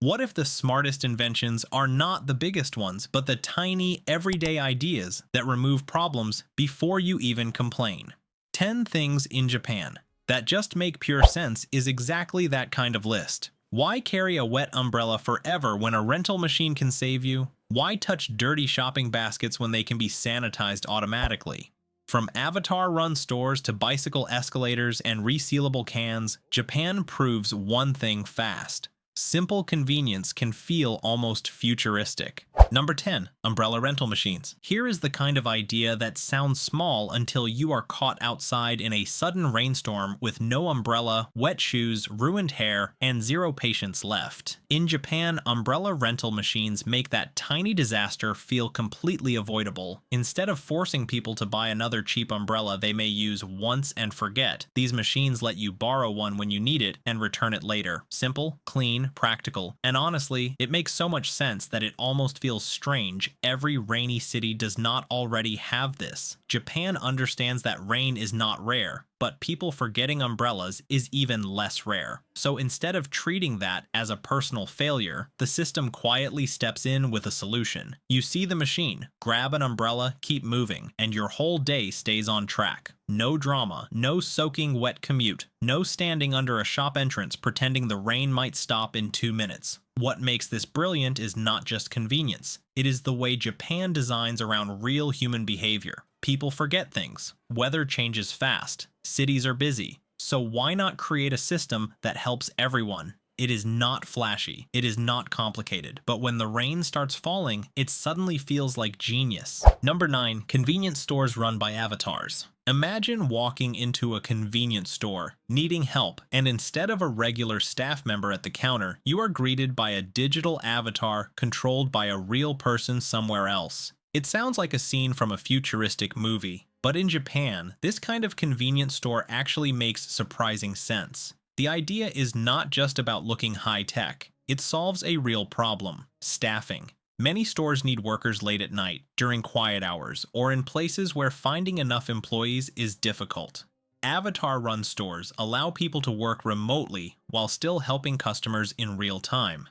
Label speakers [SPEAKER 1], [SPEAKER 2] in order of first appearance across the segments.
[SPEAKER 1] What if the smartest inventions are not the biggest ones, but the tiny, everyday ideas that remove problems before you even complain? 10 things in Japan that just make pure sense is exactly that kind of list. Why carry a wet umbrella forever when a rental machine can save you? Why touch dirty shopping baskets when they can be sanitized automatically? From avatar-run stores to bicycle escalators and resealable cans, Japan proves one thing fast. Simple convenience can feel almost futuristic. Number 10. Umbrella rental machines. Here is the kind of idea that sounds small until you are caught outside in a sudden rainstorm with no umbrella, wet shoes, ruined hair, and zero patience left. In Japan, umbrella rental machines make that tiny disaster feel completely avoidable. Instead of forcing people to buy another cheap umbrella they may use once and forget, these machines let you borrow one when you need it and return it later. Simple, clean, practical, and honestly, it makes so much sense that it almost feels strange every rainy city does not already have this. Japan understands that rain is not rare, but people forgetting umbrellas is even less rare. So instead of treating that as a personal failure, the system quietly steps in with a solution. You see the machine, grab an umbrella, keep moving, and your whole day stays on track. No drama, no soaking wet commute, no standing under a shop entrance pretending the rain might stop in 2 minutes. What makes this brilliant is not just convenience. It is the way Japan designs around real human behavior. People forget things. Weather changes fast. Cities are busy. So why not create a system that helps everyone? It is not flashy. It is not complicated. But when the rain starts falling, it suddenly feels like genius. Number 9. Convenience stores run by avatars. Imagine walking into a convenience store, needing help, and instead of a regular staff member at the counter, you are greeted by a digital avatar controlled by a real person somewhere else. It sounds like a scene from a futuristic movie, but in Japan, this kind of convenience store actually makes surprising sense. The idea is not just about looking high-tech. It solves a real problem: staffing. Many stores need workers late at night, during quiet hours, or in places where finding enough employees is difficult. Avatar-run stores allow people to work remotely while still helping customers in real time.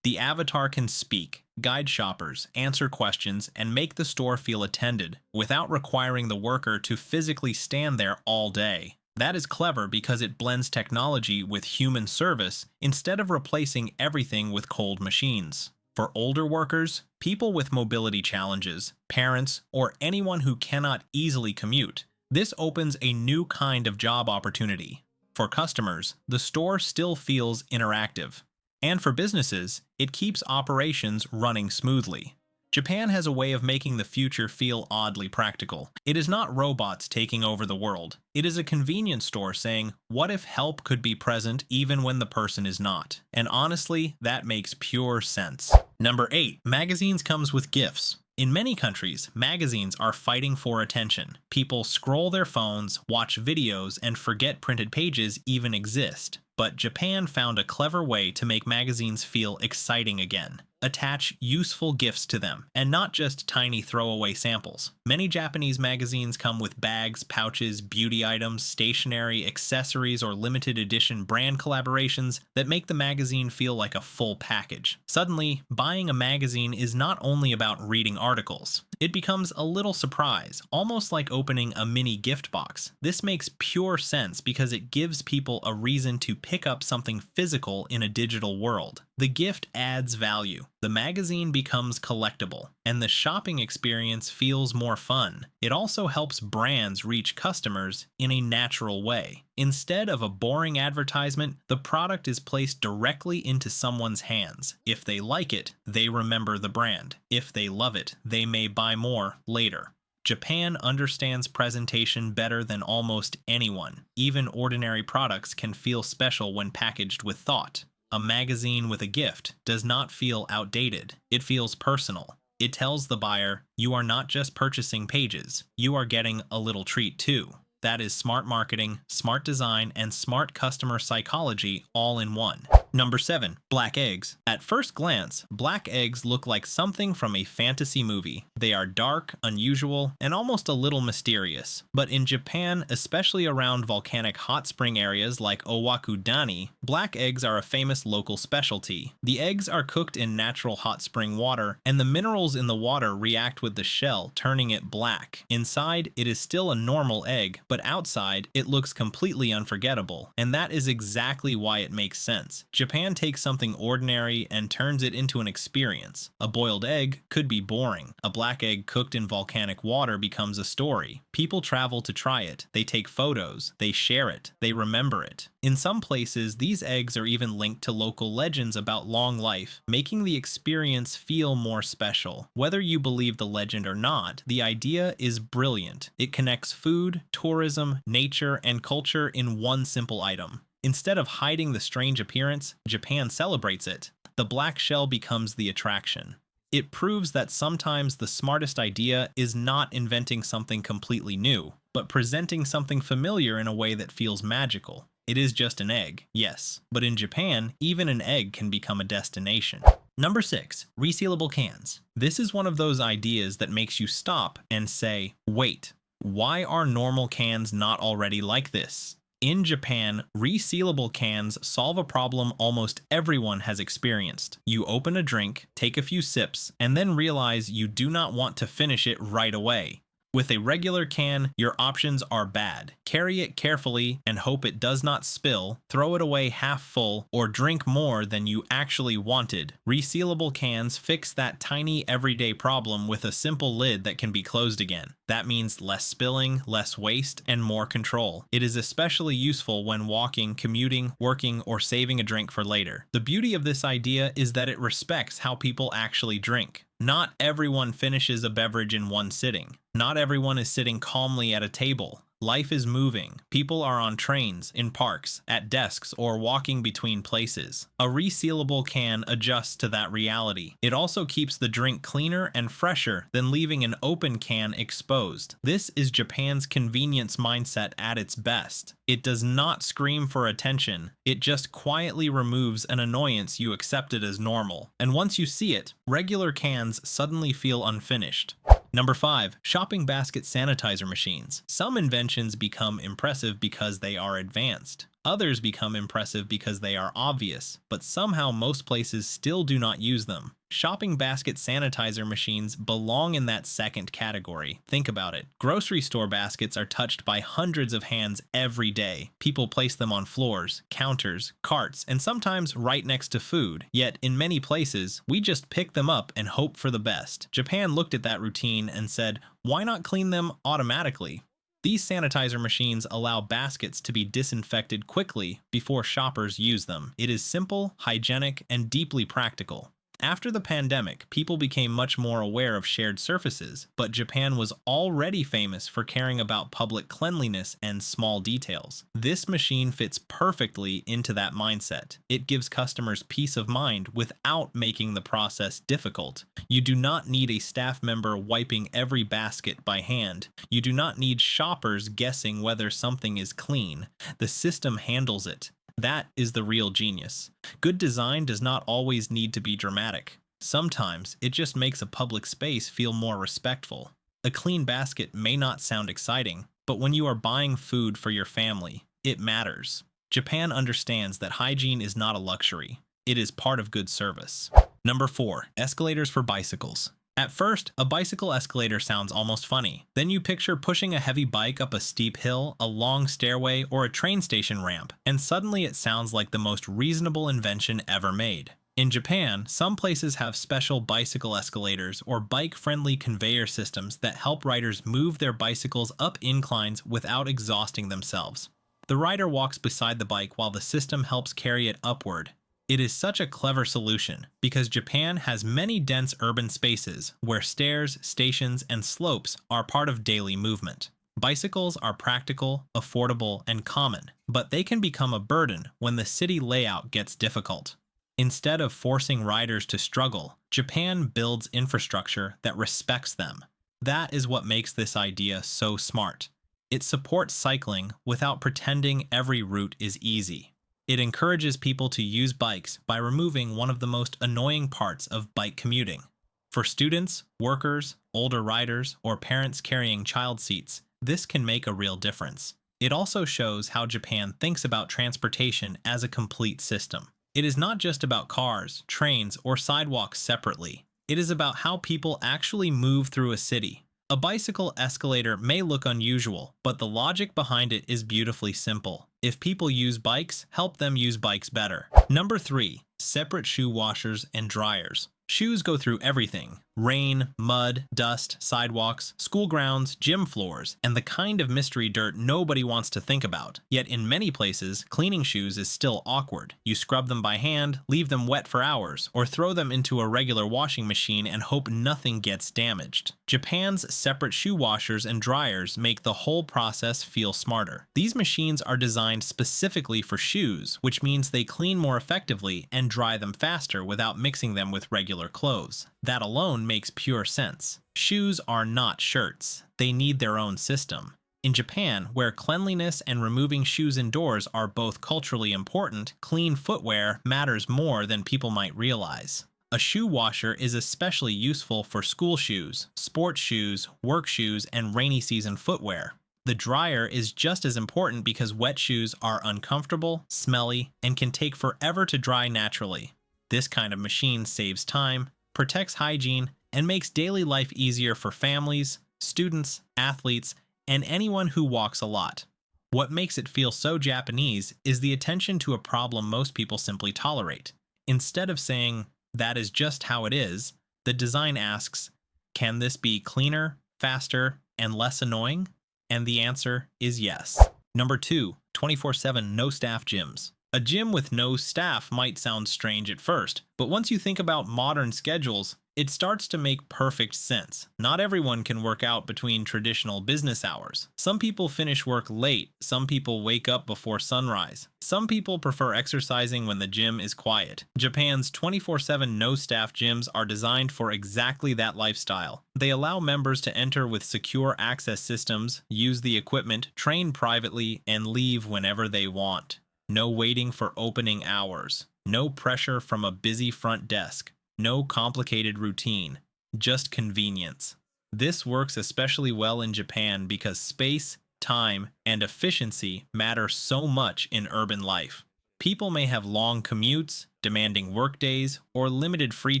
[SPEAKER 1] The avatar can speak, guide shoppers, answer questions, and make the store feel attended, without requiring the worker to physically stand there all day. That is clever because it blends technology with human service instead of replacing everything with cold machines. For older workers, people with mobility challenges, parents, or anyone who cannot easily commute, this opens a new kind of job opportunity. For customers, the store still feels interactive. And for businesses, it keeps operations running smoothly. Japan has a way of making the future feel oddly practical. It is not robots taking over the world. It is a convenience store saying, what if help could be present even when the person is not? And honestly, that makes pure sense. Number 8. Magazines comes with gifts. In many countries, magazines are fighting for attention. People scroll their phones, watch videos, and forget printed pages even exist. But Japan found a clever way to make magazines feel exciting again. Attach useful gifts to them, and not just tiny throwaway samples. Many Japanese magazines come with bags, pouches, beauty items, stationery, accessories, or limited edition brand collaborations that make the magazine feel like a full package. Suddenly, buying a magazine is not only about reading articles. It becomes a little surprise, almost like opening a mini gift box. This makes pure sense because it gives people a reason to pick up something physical in a digital world. The gift adds value. The magazine becomes collectible, and the shopping experience feels more fun. It also helps brands reach customers in a natural way. Instead of a boring advertisement, the product is placed directly into someone's hands. If they like it, they remember the brand. If they love it, they may buy more later. Japan understands presentation better than almost anyone. Even ordinary products can feel special when packaged with thought. A magazine with a gift does not feel outdated. It feels personal. It tells the buyer, you are not just purchasing pages, you are getting a little treat too. That is smart marketing, smart design, and smart customer psychology all in one. Number 7. Black eggs. At first glance, black eggs look like something from a fantasy movie. They are dark, unusual, and almost a little mysterious. But in Japan, especially around volcanic hot spring areas like Owakudani, black eggs are a famous local specialty. The eggs are cooked in natural hot spring water, and the minerals in the water react with the shell, turning it black. Inside, it is still a normal egg, but outside, it looks completely unforgettable. And that is exactly why it makes sense. Japan takes something ordinary and turns it into an experience. A boiled egg could be boring. A black egg cooked in volcanic water becomes a story. People travel to try it. They take photos. They share it. They remember it. In some places, these eggs are even linked to local legends about long life, making the experience feel more special. Whether you believe the legend or not, the idea is brilliant. It connects food, tourism, nature, and culture in one simple item. Instead of hiding the strange appearance, Japan celebrates it. The black shell becomes the attraction. It proves that sometimes the smartest idea is not inventing something completely new, but presenting something familiar in a way that feels magical. It is just an egg, yes, but in Japan, even an egg can become a destination. Number 6. Resealable cans. This is one of those ideas that makes you stop and say, wait, why are normal cans not already like this? In Japan, resealable cans solve a problem almost everyone has experienced. You open a drink, take a few sips, and then realize you do not want to finish it right away. With a regular can, your options are bad. Carry it carefully and hope it does not spill, throw it away half full, or drink more than you actually wanted. Resealable cans fix that tiny everyday problem with a simple lid that can be closed again. That means less spilling, less waste, and more control. It is especially useful when walking, commuting, working, or saving a drink for later. The beauty of this idea is that it respects how people actually drink. Not everyone finishes a beverage in one sitting. Not everyone is sitting calmly at a table. Life is moving. People are on trains, in parks, at desks, or walking between places. A resealable can adjusts to that reality. It also keeps the drink cleaner and fresher than leaving an open can exposed. This is Japan's convenience mindset at its best. It does not scream for attention. It just quietly removes an annoyance you accepted as normal. And once you see it, regular cans suddenly feel unfinished. Number 5. Shopping basket sanitizer machines. Some inventions become impressive because they are advanced. Others become impressive because they are obvious, but somehow most places still do not use them. Shopping basket sanitizer machines belong in that second category. Think about it. Grocery store baskets are touched by hundreds of hands every day. People place them on floors, counters, carts, and sometimes right next to food. Yet, in many places, we just pick them up and hope for the best. Japan looked at that routine and said, why not clean them automatically? These sanitizer machines allow baskets to be disinfected quickly before shoppers use them. It is simple, hygienic, and deeply practical. After the pandemic, people became much more aware of shared surfaces, but Japan was already famous for caring about public cleanliness and small details. This machine fits perfectly into that mindset. It gives customers peace of mind without making the process difficult. You do not need a staff member wiping every basket by hand. You do not need shoppers guessing whether something is clean. The system handles it. That is the real genius. Good design does not always need to be dramatic. Sometimes it just makes a public space feel more respectful. A clean basket may not sound exciting, but when you are buying food for your family, it matters. Japan understands that hygiene is not a luxury. It is part of good service. Number 4. Escalators for bicycles. At first, a bicycle escalator sounds almost funny. Then you picture pushing a heavy bike up a steep hill, a long stairway, or a train station ramp, and suddenly it sounds like the most reasonable invention ever made. In Japan, some places have special bicycle escalators or bike-friendly conveyor systems that help riders move their bicycles up inclines without exhausting themselves. The rider walks beside the bike while the system helps carry it upward. It is such a clever solution because Japan has many dense urban spaces where stairs, stations, and slopes are part of daily movement. Bicycles are practical, affordable, and common, but they can become a burden when the city layout gets difficult. Instead of forcing riders to struggle, Japan builds infrastructure that respects them. That is what makes this idea so smart. It supports cycling without pretending every route is easy. It encourages people to use bikes by removing one of the most annoying parts of bike commuting. For students, workers, older riders, or parents carrying child seats, this can make a real difference. It also shows how Japan thinks about transportation as a complete system. It is not just about cars, trains, or sidewalks separately. It is about how people actually move through a city. A bicycle escalator may look unusual, but the logic behind it is beautifully simple. If people use bikes, help them use bikes better. Number 3. Separate shoe washers and dryers. Shoes go through everything: rain, mud, dust, sidewalks, school grounds, gym floors, and the kind of mystery dirt nobody wants to think about. Yet in many places, cleaning shoes is still awkward. You scrub them by hand, leave them wet for hours, or throw them into a regular washing machine and hope nothing gets damaged. Japan's separate shoe washers and dryers make the whole process feel smarter. These machines are designed specifically for shoes, which means they clean more effectively and dry them faster without mixing them with regular clothes. That alone makes pure sense. Shoes are not shirts. They need their own system. In Japan, where cleanliness and removing shoes indoors are both culturally important, clean footwear matters more than people might realize. A shoe washer is especially useful for school shoes, sports shoes, work shoes, and rainy season footwear. The dryer is just as important because wet shoes are uncomfortable, smelly, and can take forever to dry naturally. This kind of machine saves time, protects hygiene, and makes daily life easier for families, students, athletes, and anyone who walks a lot. What makes it feel so Japanese is the attention to a problem most people simply tolerate. Instead of saying, "that is just how it is," the design asks, "can this be cleaner, faster, and less annoying?" And the answer is yes. Number 2, 24/7 no staff gyms. A gym with no staff might sound strange at first, but once you think about modern schedules, it starts to make perfect sense. Not everyone can work out between traditional business hours. Some people finish work late, some people wake up before sunrise. Some people prefer exercising when the gym is quiet. Japan's 24/7 no-staff gyms are designed for exactly that lifestyle. They allow members to enter with secure access systems, use the equipment, train privately, and leave whenever they want. No waiting for opening hours. No pressure from a busy front desk. No complicated routine. Just convenience. This works especially well in Japan because space, time, and efficiency matter so much in urban life. People may have long commutes, demanding workdays, or limited free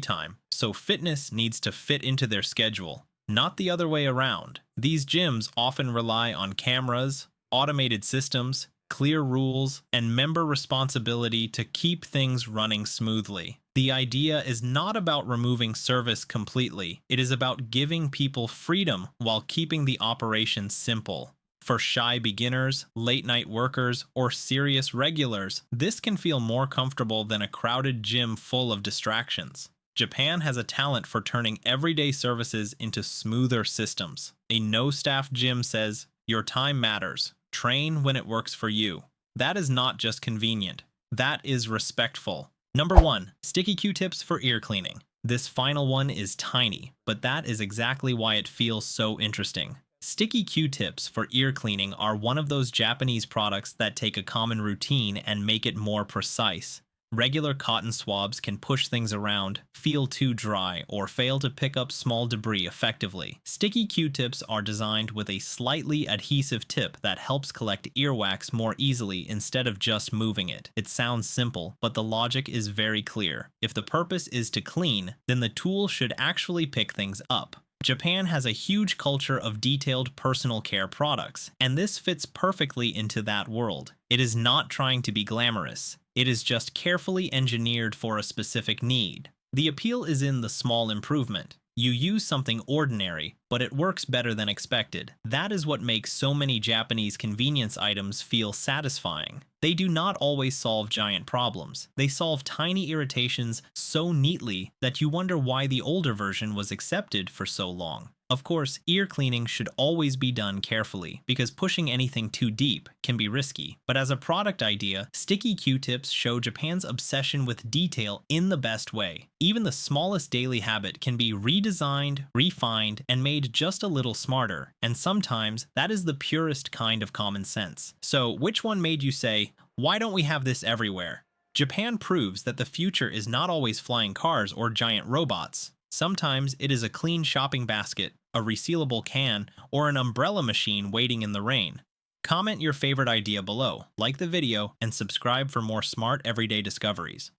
[SPEAKER 1] time, so fitness needs to fit into their schedule, not the other way around. These gyms often rely on cameras, automated systems, clear rules, and member responsibility to keep things running smoothly. The idea is not about removing service completely. It is about giving people freedom while keeping the operation simple. For shy beginners, late-night workers, or serious regulars, this can feel more comfortable than a crowded gym full of distractions. Japan has a talent for turning everyday services into smoother systems. A no-staff gym says, "Your time matters. Train when it works for you." That is not just convenient. That is respectful. Number 1, sticky Q-tips for ear cleaning. This final one is tiny, but that is exactly why it feels so interesting. Sticky Q-tips for ear cleaning are one of those Japanese products that take a common routine and make it more precise. Regular cotton swabs can push things around, feel too dry, or fail to pick up small debris effectively. Sticky Q-tips are designed with a slightly adhesive tip that helps collect earwax more easily instead of just moving it. It sounds simple, but the logic is very clear. If the purpose is to clean, then the tool should actually pick things up. Japan has a huge culture of detailed personal care products, and this fits perfectly into that world. It is not trying to be glamorous. It is just carefully engineered for a specific need. The appeal is in the small improvement. You use something ordinary, but it works better than expected. That is what makes so many Japanese convenience items feel satisfying. They do not always solve giant problems. They solve tiny irritations so neatly that you wonder why the older version was accepted for so long. Of course, ear cleaning should always be done carefully, because pushing anything too deep can be risky. But as a product idea, sticky Q-tips show Japan's obsession with detail in the best way. Even the smallest daily habit can be redesigned, refined, and made just a little smarter. And sometimes, that is the purest kind of common sense. So, which one made you say, Why don't we have this everywhere? Japan proves that the future is not always flying cars or giant robots. Sometimes it is a clean shopping basket, a resealable can, or an umbrella machine waiting in the rain. Comment your favorite idea below, like the video, and subscribe for more smart everyday discoveries.